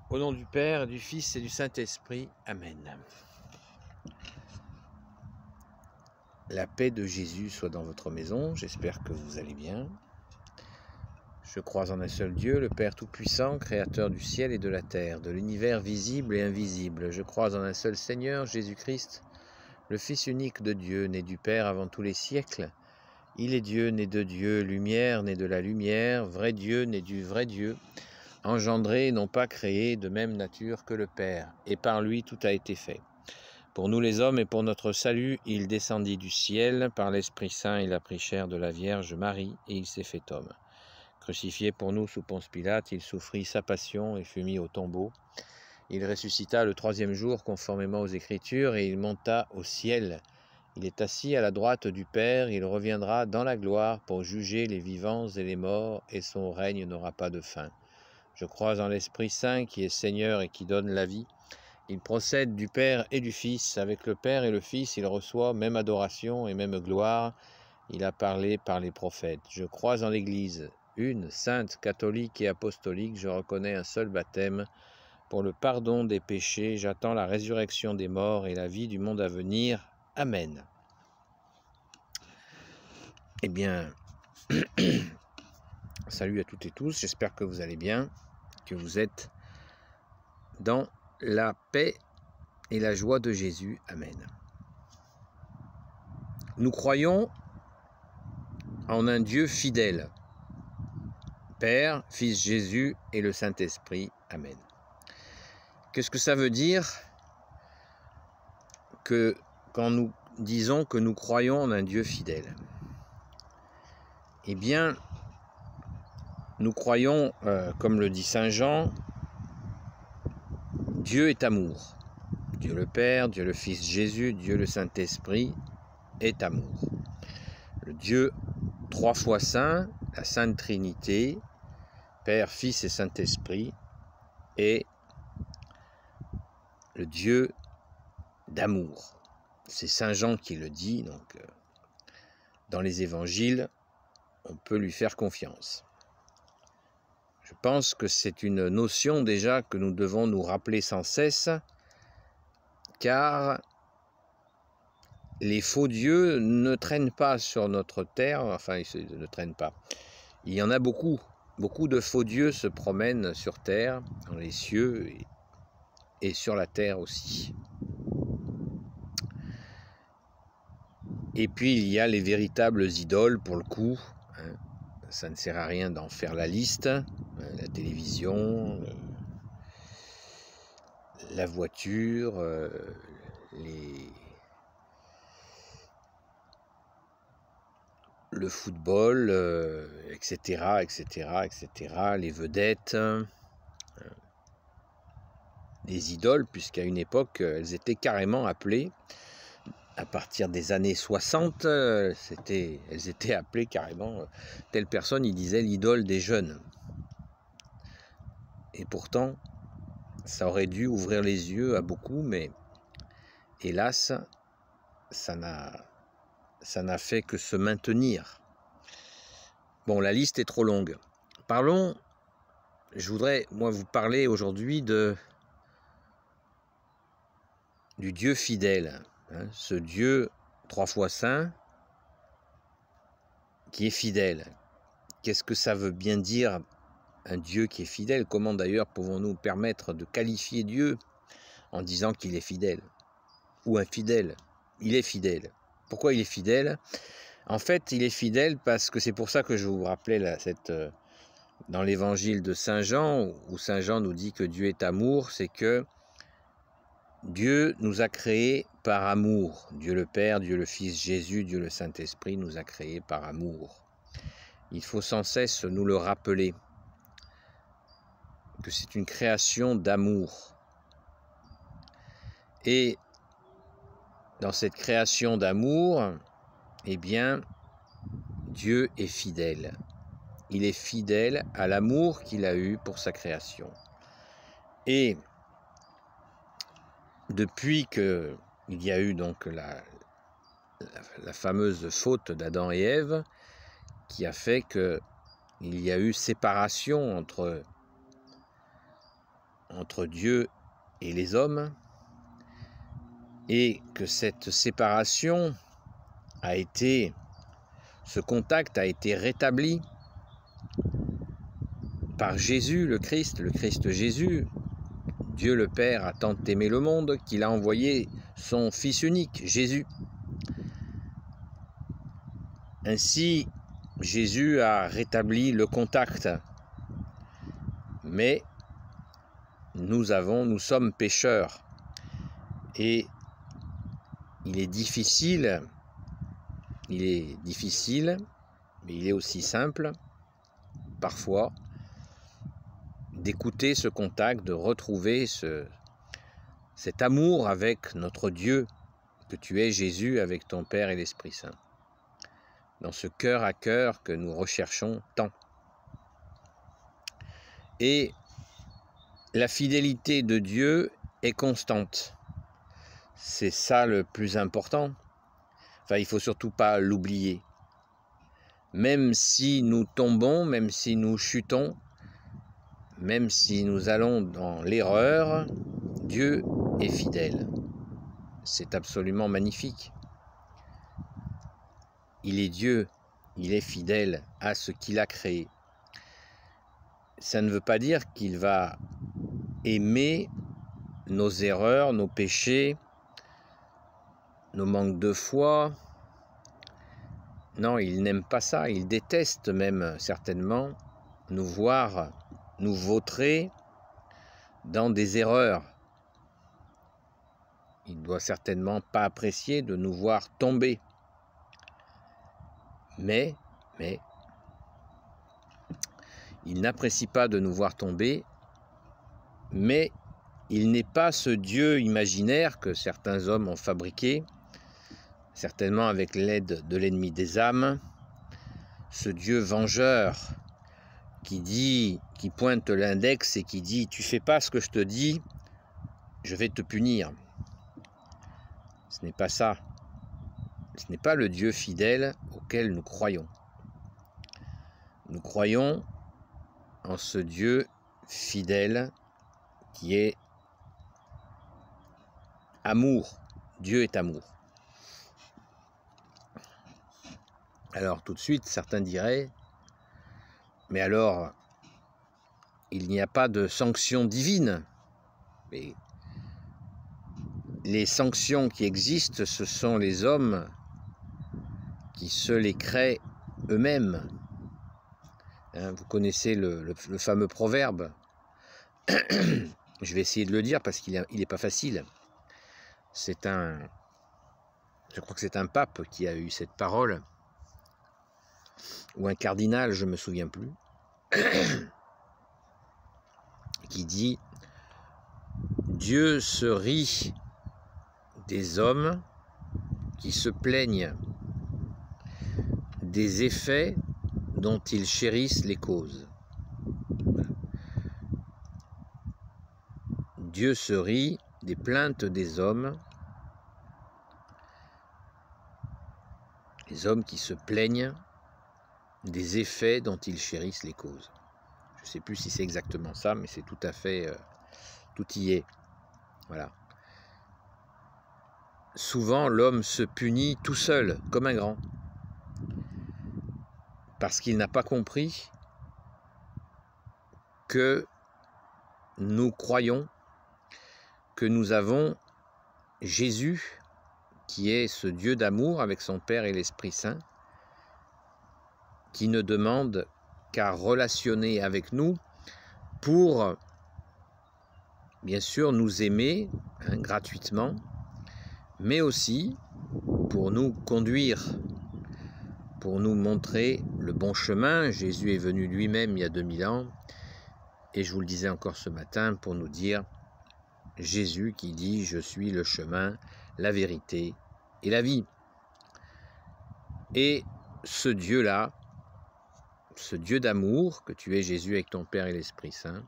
Au nom du Père, du Fils et du Saint-Esprit. Amen. La paix de Jésus soit dans votre maison. J'espère que vous allez bien. Je crois en un seul Dieu, le Père Tout-Puissant, Créateur du ciel et de la terre, de l'univers visible et invisible. Je crois en un seul Seigneur, Jésus-Christ, le Fils unique de Dieu, né du Père avant tous les siècles. Il est Dieu, né de Dieu, lumière, né de la lumière, vrai Dieu, né du vrai Dieu, engendré, non pas créé, de même nature que le Père, et par lui tout a été fait. Pour nous les hommes et pour notre salut, il descendit du ciel, par l'Esprit Saint il a pris chair de la Vierge Marie, et il s'est fait homme. Crucifié pour nous sous Ponce Pilate, il souffrit sa passion et fut mis au tombeau. Il ressuscita le troisième jour conformément aux Écritures, et il monta au ciel. Il est assis à la droite du Père, il reviendra dans la gloire pour juger les vivants et les morts, et son règne n'aura pas de fin. Je crois en l'Esprit Saint qui est Seigneur et qui donne la vie. Il procède du Père et du Fils. Avec le Père et le Fils, il reçoit même adoration et même gloire. Il a parlé par les prophètes. Je crois en l'Église, une, sainte, catholique et apostolique. Je reconnais un seul baptême pour le pardon des péchés. J'attends la résurrection des morts et la vie du monde à venir. Amen. Eh bien, salut à toutes et tous. J'espère que vous allez bien, que vous êtes dans la paix et la joie de Jésus. Amen. Nous croyons en un Dieu fidèle, Père, Fils Jésus et le Saint-Esprit. Amen. Qu'est-ce que ça veut dire que quand nous disons que nous croyons en un Dieu fidèle? Eh bien, nous croyons, comme le dit Saint Jean, Dieu est amour. Dieu le Père, Dieu le Fils Jésus, Dieu le Saint-Esprit est amour. Le Dieu trois fois saint, la Sainte Trinité, Père, Fils et Saint-Esprit, est le Dieu d'amour. C'est Saint Jean qui le dit, donc dans les évangiles, on peut lui faire confiance. Je pense que c'est une notion déjà que nous devons nous rappeler sans cesse, car les faux dieux ne traînent pas sur notre terre, enfin ils ne traînent pas. Il y en a beaucoup, beaucoup de faux dieux se promènent sur terre, dans les cieux et sur la terre aussi. Et puis il y a les véritables idoles pour le coup, hein. Ça ne sert à rien d'en faire la liste, hein. La télévision, la voiture, le football, etc., etc., etc., les vedettes, les idoles, puisqu'à une époque, elles étaient carrément appelées, à partir des années 60, elles étaient appelées carrément, telle personne, il disait l'idole des jeunes. Et pourtant, ça aurait dû ouvrir les yeux à beaucoup, mais hélas, ça n'a fait que se maintenir. Bon, la liste est trop longue. Parlons, je voudrais, moi, vous parler aujourd'hui du Dieu fidèle, hein, ce Dieu trois fois saint qui est fidèle. Qu'est-ce que ça veut bien dire, un Dieu qui est fidèle? Comment d'ailleurs pouvons-nous permettre de qualifier Dieu en disant qu'il est fidèle ou infidèle? Il est fidèle. Pourquoi il est fidèle? En fait, il est fidèle parce que c'est pour ça que je vous rappelais là, dans l'évangile de Saint Jean, où Saint Jean nous dit que Dieu est amour, c'est que Dieu nous a créés par amour. Dieu le Père, Dieu le Fils Jésus, Dieu le Saint-Esprit nous a créés par amour. Il faut sans cesse nous le rappeler, que c'est une création d'amour. Et dans cette création d'amour, eh bien, Dieu est fidèle. Il est fidèle à l'amour qu'il a eu pour sa création. Et depuis qu'il y a eu donc la fameuse faute d'Adam et Ève, qui a fait qu'il y a eu séparation entre entre Dieu et les hommes, et que cette séparation ce contact a été rétabli par Jésus, le Christ Jésus. Dieu le Père a tant aimé le monde qu'il a envoyé son Fils unique, Jésus. Ainsi, Jésus a rétabli le contact. Mais nous sommes pécheurs. Et il est difficile, mais il est aussi simple, parfois, d'écouter ce contact, de retrouver cet amour avec notre Dieu, que tu es Jésus, avec ton Père et l'Esprit Saint, dans ce cœur à cœur que nous recherchons tant. Et la fidélité de Dieu est constante. C'est ça le plus important. Enfin, il ne faut surtout pas l'oublier. Même si nous tombons, même si nous chutons, même si nous allons dans l'erreur, Dieu est fidèle. C'est absolument magnifique. Il est Dieu, il est fidèle à ce qu'il a créé. Ça ne veut pas dire qu'il va aimer nos erreurs, nos péchés, nos manques de foi. Non, il n'aime pas ça. Il déteste même certainement nous voir nous vautrer dans des erreurs. Il ne doit certainement pas apprécier de nous voir tomber. Mais il n'apprécie pas de nous voir tomber, mais il n'est pas ce Dieu imaginaire que certains hommes ont fabriqué, certainement avec l'aide de l'ennemi des âmes, ce Dieu vengeur qui pointe l'index et qui dit « tu fais pas ce que je te dis, je vais te punir ». Ce n'est pas ça. Ce n'est pas le Dieu fidèle auquel nous croyons. Nous croyons en ce Dieu fidèle qui est amour. Dieu est amour. Alors tout de suite, certains diraient, mais alors, il n'y a pas de sanction divine. Mais les sanctions qui existent, ce sont les hommes qui se les créent eux-mêmes. Vous connaissez le fameux proverbe. Je vais essayer de le dire parce qu'il n'est pas facile. Je crois que c'est un pape qui a eu cette parole, ou un cardinal, je ne me souviens plus, qui dit « Dieu se rit des hommes qui se plaignent des effets dont ils chérissent les causes. » Dieu se rit des plaintes des hommes, les hommes qui se plaignent des effets dont ils chérissent les causes. Je ne sais plus si c'est exactement ça, mais c'est tout à fait, tout y est. Voilà. Souvent, l'homme se punit tout seul, comme un grand, parce qu'il n'a pas compris que nous croyons que nous avons Jésus, qui est ce Dieu d'amour avec son Père et l'Esprit Saint, qui ne demande qu'à relationner avec nous pour, bien sûr, nous aimer gratuitement, mais aussi pour nous conduire, pour nous montrer le bon chemin. Jésus est venu lui-même il y a 2000 ans, et je vous le disais encore ce matin, pour nous dire, Jésus qui dit « Je suis le chemin, la vérité et la vie ». Et ce Dieu-là, ce Dieu d'amour, que tu es Jésus avec ton Père et l'Esprit Saint,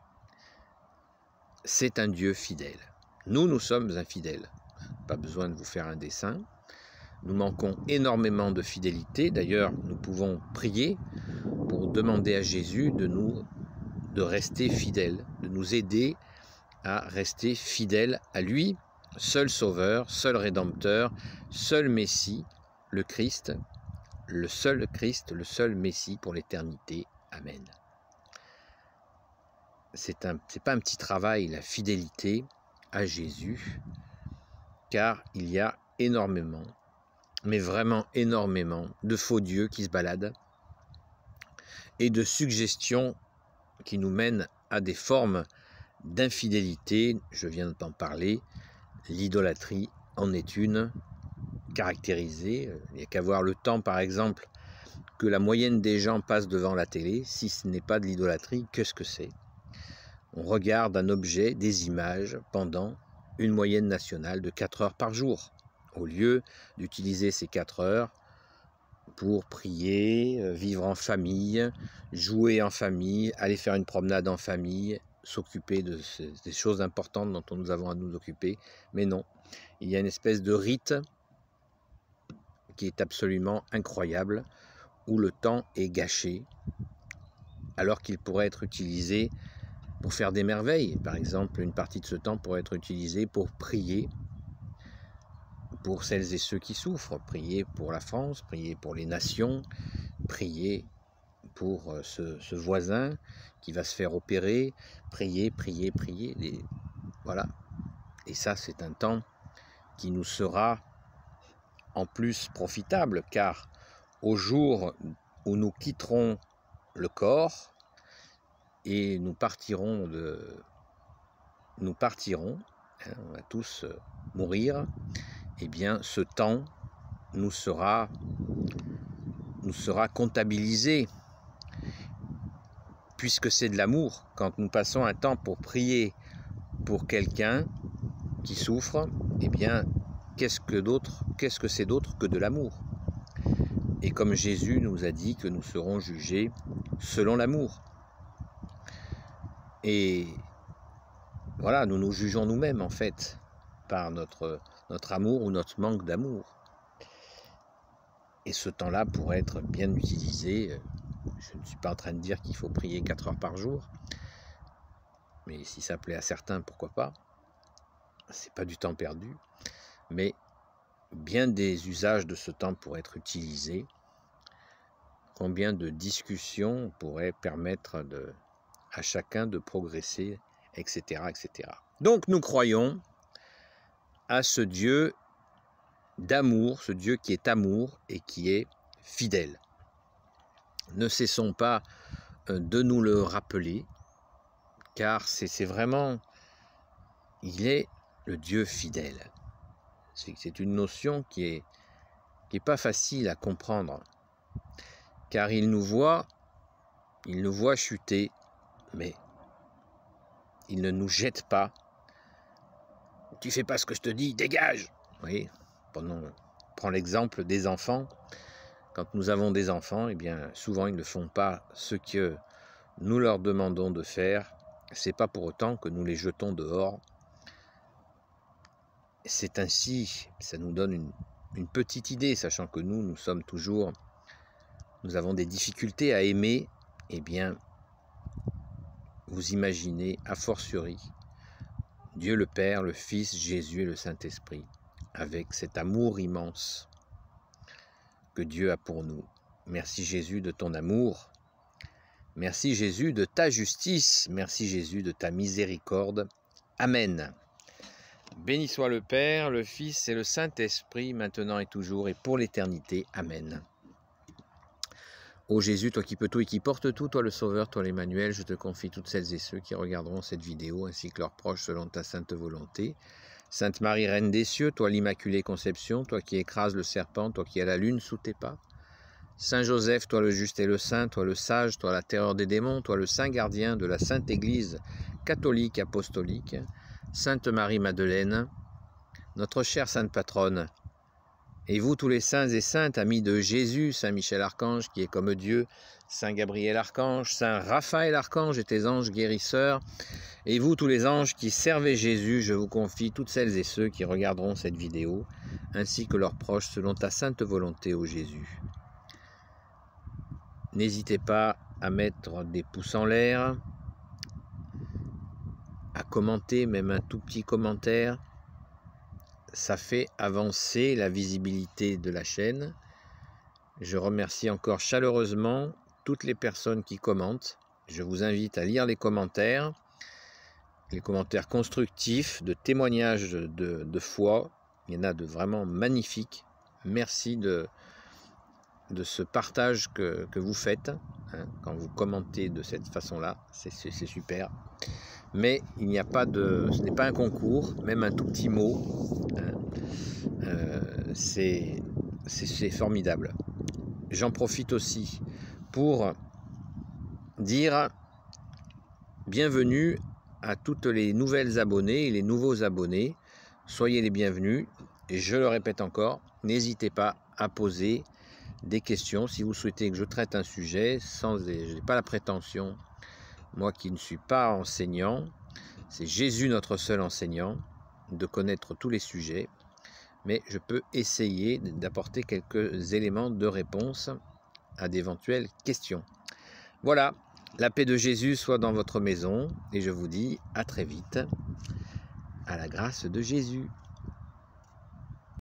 c'est un Dieu fidèle. Nous sommes infidèles. Pas besoin de vous faire un dessin. Nous manquons énormément de fidélité. D'ailleurs, nous pouvons prier pour demander à Jésus de rester fidèles, de nous aider à rester fidèle à lui, seul Sauveur, seul Rédempteur, seul Messie, le Christ, le seul Messie pour l'éternité. Amen. C'est pas un petit travail, la fidélité à Jésus, car il y a énormément, mais vraiment énormément, de faux dieux qui se baladent et de suggestions qui nous mènent à des formes d'infidélité. Je viens d'en parler, l'idolâtrie en est une caractérisée. Il n'y a qu'à voir le temps, par exemple, que la moyenne des gens passe devant la télé. Si ce n'est pas de l'idolâtrie, qu'est-ce que c'est? On regarde un objet, des images, pendant une moyenne nationale de 4 heures par jour, au lieu d'utiliser ces 4 heures pour prier, vivre en famille, jouer en famille, aller faire une promenade en famille, s'occuper des choses importantes dont nous avons à nous occuper. Mais non, il y a une espèce de rite qui est absolument incroyable, où le temps est gâché, alors qu'il pourrait être utilisé pour faire des merveilles. Par exemple, une partie de ce temps pourrait être utilisée pour prier pour celles et ceux qui souffrent, prier pour la France, prier pour les nations, prier pour ce voisin qui va se faire opérer, prier. Voilà. Et ça, c'est un temps qui nous sera en plus profitable, car au jour où nous quitterons le corps et nous partirons, on va tous mourir, eh bien ce temps nous sera comptabilisé, puisque c'est de l'amour. Quand nous passons un temps pour prier pour quelqu'un qui souffre, eh bien qu'est-ce que c'est d'autre que de l'amour? Et comme Jésus nous a dit que nous serons jugés selon l'amour. Et voilà, nous nous jugeons nous-mêmes en fait, par notre amour ou notre manque d'amour. Et ce temps-là pourrait être bien utilisé. Je ne suis pas en train de dire qu'il faut prier 4 heures par jour, mais si ça plaît à certains, pourquoi pas? C'est pas du temps perdu, mais bien des usages de ce temps pourraient être utilisés. Combien de discussions pourraient permettre à chacun de progresser, etc., etc. Donc nous croyons à ce Dieu d'amour, ce Dieu qui est amour et qui est fidèle. Ne cessons pas de nous le rappeler, car c'est vraiment, il est le Dieu fidèle. C'est une notion qui est pas facile à comprendre, car il nous voit chuter, mais il ne nous jette pas. Tu fais pas ce que je te dis, dégage! Vous voyez, prends l'exemple des enfants. Quand nous avons des enfants, eh bien, souvent ils ne font pas ce que nous leur demandons de faire. C'est pas pour autant que nous les jetons dehors. C'est ainsi, ça nous donne une petite idée, sachant que nous avons des difficultés à aimer. Eh bien, vous imaginez, a fortiori, Dieu le Père, le Fils, Jésus et le Saint-Esprit, avec cet amour immense que Dieu a pour nous. Merci Jésus de ton amour. Merci Jésus de ta justice. Merci Jésus de ta miséricorde. Amen. Béni soit le Père, le Fils et le Saint-Esprit, maintenant et toujours et pour l'éternité. Amen. Ô Jésus, toi qui peux tout et qui portes tout, toi le Sauveur, toi l'Emmanuel, je te confie toutes celles et ceux qui regarderont cette vidéo, ainsi que leurs proches selon ta sainte volonté. Sainte Marie, Reine des cieux, toi l'Immaculée Conception, toi qui écrases le serpent, toi qui as la lune sous tes pas. Saint Joseph, toi le juste et le saint, toi le sage, toi la terreur des démons, toi le saint gardien de la Sainte Église catholique apostolique. Sainte Marie Madeleine, notre chère Sainte Patronne, et vous tous les saints et saintes, amis de Jésus, Saint Michel Archange qui est comme Dieu, Saint Gabriel Archange, Saint Raphaël Archange et tes anges guérisseurs, et vous tous les anges qui servez Jésus, je vous confie toutes celles et ceux qui regarderont cette vidéo, ainsi que leurs proches selon ta sainte volonté, ô Jésus. N'hésitez pas à mettre des pouces en l'air, à commentez, même un tout petit commentaire, ça fait avancer la visibilité de la chaîne. Je remercie encore chaleureusement toutes les personnes qui commentent. Je vous invite à lire les commentaires constructifs, de témoignages de foi. Il y en a de vraiment magnifiques. Merci de ce partage que vous faites, hein, quand vous commentez de cette façon-là. C'est super. Mais il n'y a pas ce n'est pas un concours, même un tout petit mot, hein, c'est formidable. J'en profite aussi pour dire bienvenue à toutes les nouvelles abonnées et les nouveaux abonnés. Soyez les bienvenus. Et je le répète encore, n'hésitez pas à poser des questions si vous souhaitez que je traite un sujet. Je n'ai pas la prétention, moi qui ne suis pas enseignant, c'est Jésus notre seul enseignant, de connaître tous les sujets. Mais je peux essayer d'apporter quelques éléments de réponse à d'éventuelles questions. Voilà, la paix de Jésus soit dans votre maison et je vous dis à très vite, à la grâce de Jésus.